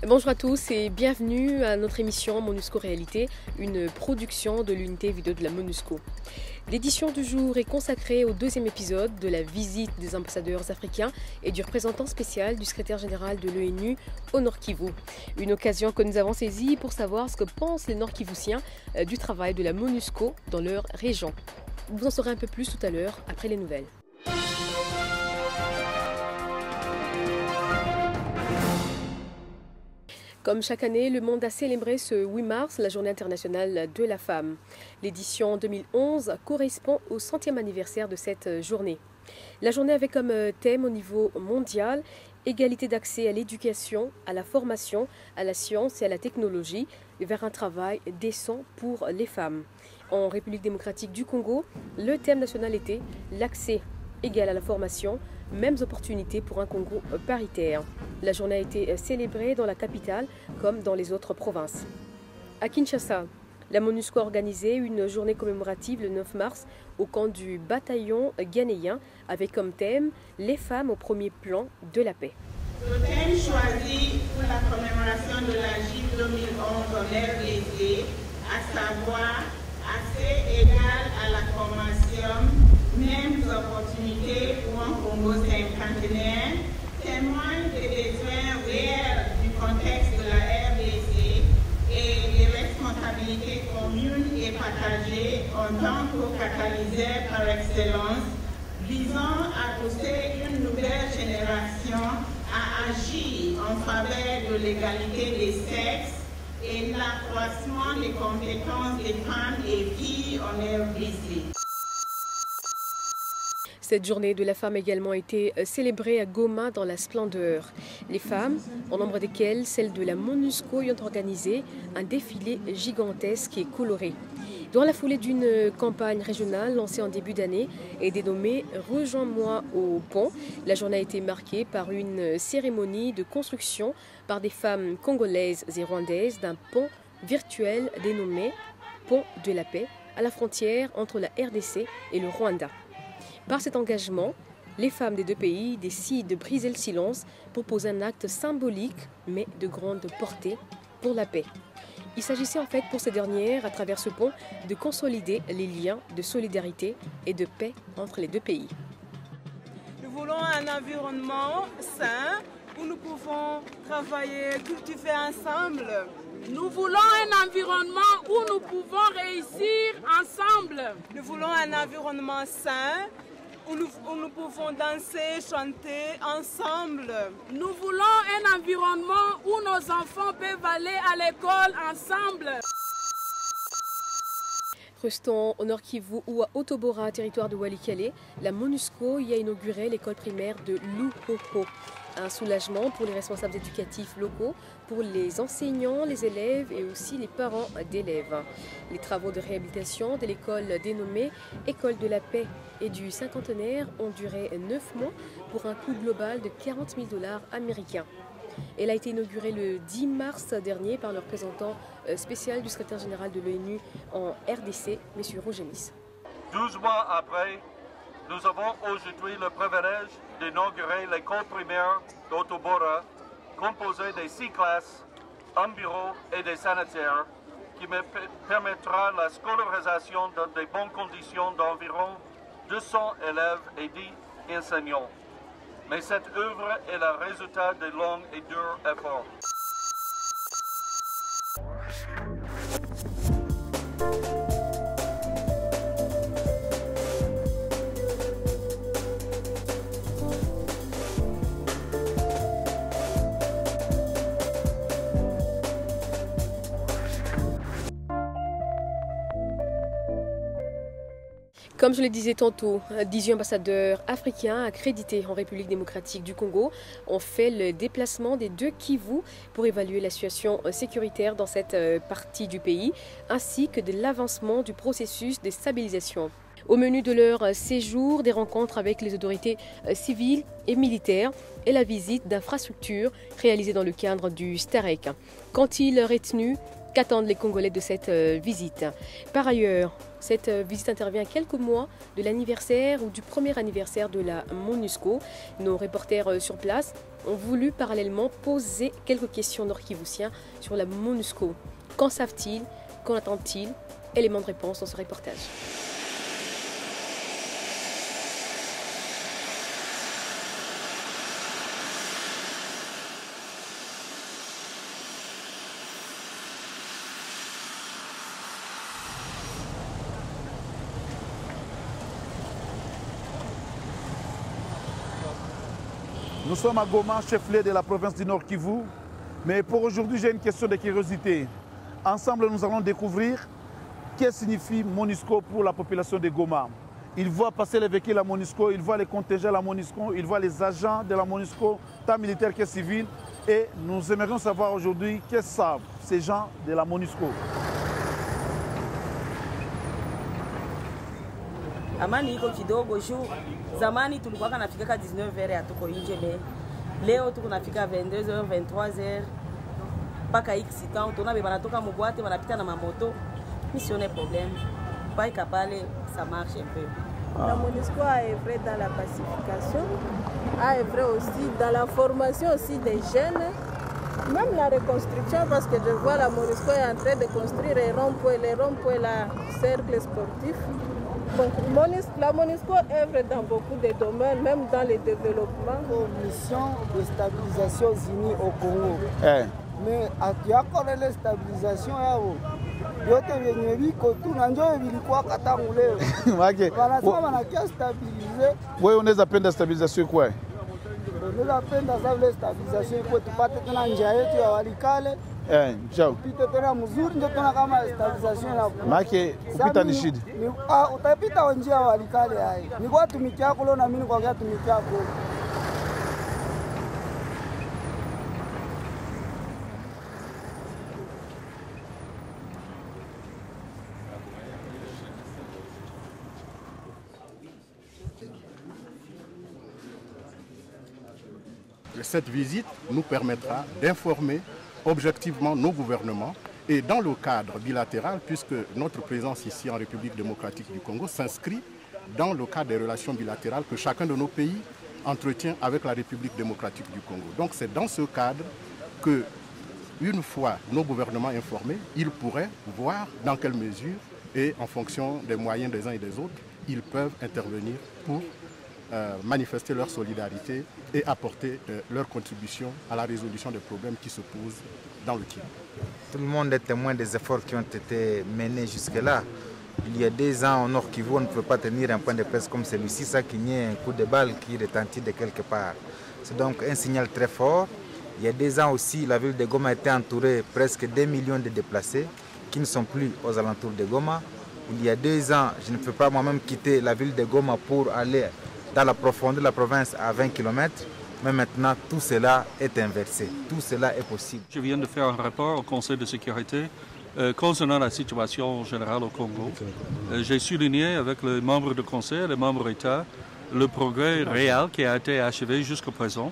Bonjour à tous et bienvenue à notre émission MONUSCO Réalité, une production de l'unité vidéo de la MONUSCO. L'édition du jour est consacrée au deuxième épisode de la visite des ambassadeurs africains et du représentant spécial du secrétaire général de l'ONU au Nord Kivu. Une occasion que nous avons saisie pour savoir ce que pensent les Nord-Kivusiens du travail de la MONUSCO dans leur région. Vous en saurez un peu plus tout à l'heure après les nouvelles. Comme chaque année, le monde a célébré ce 8 mars la Journée internationale de la femme. L'édition 2011 correspond au 100e anniversaire de cette journée. La journée avait comme thème au niveau mondial égalité d'accès à l'éducation, à la formation, à la science et à la technologie vers un travail décent pour les femmes. En République démocratique du Congo, le thème national était l'accès égal à la formation, mêmes opportunités pour un Congo paritaire. La journée a été célébrée dans la capitale comme dans les autres provinces. À Kinshasa, la MONUSCO a organisé une journée commémorative le 9 mars au camp du bataillon ghanéen avec comme thème « Les femmes au premier plan de la paix ». Le thème choisi pour la commémoration de la JIP 2011 en RDC, à savoir accès égal à la formation, mêmes opportunités pour un Congo cinquantenaire, témoigne des besoins réels du contexte de la RDC et des responsabilités communes et partagées en tant que catalyseur par excellence, visant à pousser une nouvelle génération à agir en faveur de l'égalité des sexes et l'accroissement des compétences des femmes et filles en RDC. Cette journée de la femme a également été célébrée à Goma dans la splendeur. Les femmes, en nombre desquelles celles de la MONUSCO, y ont organisé un défilé gigantesque et coloré. Dans la foulée d'une campagne régionale lancée en début d'année et dénommée « Rejoins-moi au pont », la journée a été marquée par une cérémonie de construction par des femmes congolaises et rwandaises d'un pont virtuel dénommé « Pont de la paix » à la frontière entre la RDC et le Rwanda. Par cet engagement, les femmes des deux pays décident de briser le silence pour poser un acte symbolique mais de grande portée pour la paix. Il s'agissait en fait pour ces dernières, à travers ce pont, de consolider les liens de solidarité et de paix entre les deux pays. Nous voulons un environnement sain où nous pouvons travailler, cultiver ensemble. Nous voulons un environnement où nous pouvons réussir ensemble. Nous voulons un environnement sain où nous pouvons danser, chanter ensemble. Nous voulons un environnement où nos enfants peuvent aller à l'école ensemble. Restons au Nord Kivu ou à Otobora, territoire de Walikale, la MONUSCO y a inauguré l'école primaire de Luhoho. Un soulagement pour les responsables éducatifs locaux, pour les enseignants, les élèves et aussi les parents d'élèves. Les travaux de réhabilitation de l'école dénommée École de la paix et du cinquantenaire ont duré 9 mois pour un coût global de 40 000 $ américains. Elle a été inaugurée le 10 mars dernier par le représentant spécial du secrétaire général de l'ONU en RDC, M. Rogemis. 12 mois après, nous avons aujourd'hui le privilège d'inaugurer l'école primaire d'Otobora, composée de 6 classes, un bureau et des sanitaires, qui me permettra la scolarisation dans de bonnes conditions d'environ 200 élèves et 10 enseignants. Mais cette œuvre est le résultat de longs et durs efforts. Comme je le disais tantôt, 18 ambassadeurs africains accrédités en République démocratique du Congo ont fait le déplacement des deux Kivu pour évaluer la situation sécuritaire dans cette partie du pays, ainsi que de l'avancement du processus de stabilisation. Au menu de leur séjour, des rencontres avec les autorités civiles et militaires et la visite d'infrastructures réalisées dans le cadre du STAREC. Qu'ont-ils retenu Qu'attendent les Congolais de cette visite? Par ailleurs, cette visite intervient quelques mois de l'anniversaire ou du premier anniversaire de la MONUSCO. Nos reporters sur place ont voulu parallèlement poser quelques questions nord-kivusiens sur la MONUSCO. Qu'en savent-ils? Qu'en attendent-ils? Élément de réponse dans ce reportage. Nous sommes à Goma, chef-lieu de la province du Nord Kivu. Mais pour aujourd'hui, j'ai une question de curiosité. Ensemble, nous allons découvrir ce que signifie MONUSCO pour la population de Goma. Ils voient passer les véhicules à MONUSCO, ils voient les contingents à la MONUSCO, ils voient les agents de la MONUSCO, tant militaires que civils. Et nous aimerions savoir aujourd'hui qu'est-ce que savent ces gens de la MONUSCO. Amani iko kidogo juu zamani tulikuwa kanafika 19h hatuko nje leo tuko nafika 22h 23h mpaka x temps tuna beba natoka mboate wanapita na mamoto mission problème pas pale ça marche un peu. La MONUSCO a œuvré dans la pacification, a œuvré aussi dans la formation aussi des jeunes, même la reconstruction parce que je vois la MONUSCO est en train de construire les ronds-points, la cercle sportif. Donc, la MONUSCO œuvre dans beaucoup de domaines, même dans le développement. Mission de stabilisation unie au Congo. Mais il y a encore la stabilisation. Yote vyenye viko tu na njoo vilikuwa katangu leo. Wanasema wanakia stabiliser. Wewe unaweza penda stabilisation kwa? Unaweza penda sababu stabilisation kwa tupate tena njia yetu ya Walikale. Ciao. Pita tena mzuri ndio tuna kama stabilisation na. Maana kupita ni shida. Utapita njia ya Walikale hai. Ni kwa tumikia yako leo na mimi kwa kwa tumikia yako. Cette visite nous permettra d'informer objectivement nos gouvernements et dans le cadre bilatéral, puisque notre présence ici en République démocratique du Congo s'inscrit dans le cadre des relations bilatérales que chacun de nos pays entretient avec la République démocratique du Congo. Donc c'est dans ce cadre que, une fois nos gouvernements informés, ils pourraient voir dans quelle mesure et en fonction des moyens des uns et des autres, ils peuvent intervenir pour manifester leur solidarité et apporter leur contribution à la résolution des problèmes qui se posent dans le Kivu. Tout le monde est témoin des efforts qui ont été menés jusque-là. Il y a 2 ans, au Nord Kivu, on ne peut pas tenir un point de presse comme celui-ci sans qu'il y ait un coup de balle qui retentit de quelque part. C'est donc un signal très fort. Il y a 2 ans aussi, la ville de Goma a été entourée presque 2 millions de déplacés qui ne sont plus aux alentours de Goma. Il y a 2 ans, je ne peux pas moi-même quitter la ville de Goma pour aller dans la profondeur de la province à 20 km, mais maintenant tout cela est inversé, tout cela est possible. Je viens de faire un rapport au Conseil de sécurité concernant la situation générale au Congo. J'ai souligné avec les membres du Conseil et les membres d'État le progrès réel qui a été achevé jusqu'à présent,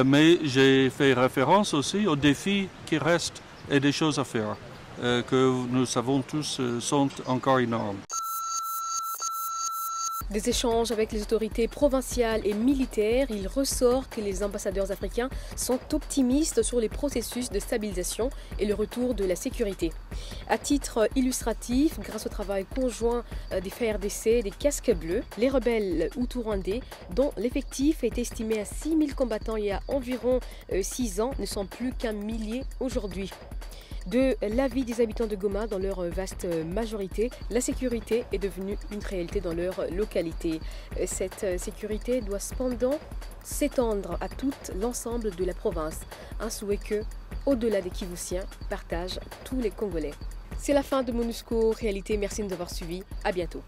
mais j'ai fait référence aussi aux défis qui restent et des choses à faire, que nous savons tous sont encore énormes. Des échanges avec les autorités provinciales et militaires, il ressort que les ambassadeurs africains sont optimistes sur les processus de stabilisation et le retour de la sécurité. À titre illustratif, grâce au travail conjoint des FARDC et des casques bleus, les rebelles hutus-rwandais, dont l'effectif est estimé à 6000 combattants il y a environ 6 ans, ne sont plus qu'un millier aujourd'hui. De l'avis des habitants de Goma, dans leur vaste majorité, la sécurité est devenue une réalité dans leur localité. Cette sécurité doit cependant s'étendre à tout l'ensemble de la province. Un souhait que, au-delà des Kivusiens, partagent tous les Congolais. C'est la fin de MONUSCO Réalité. Merci de nous avoir suivis. À bientôt.